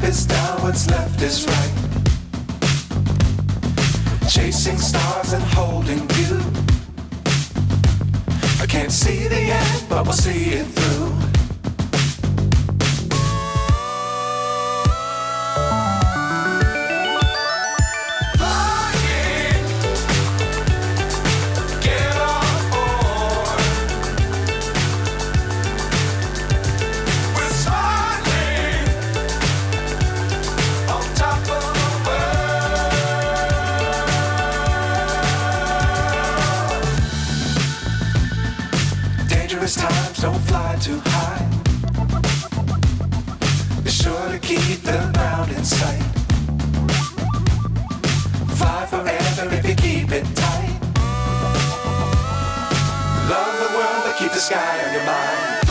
is down, what's left is right. Chasing stars and holding you. I can't see the end, but we'll see it through. Times don't fly too high. Be sure to keep the ground in sight. Fly forever if you keep it tight. Love the world but keep the sky on your mind.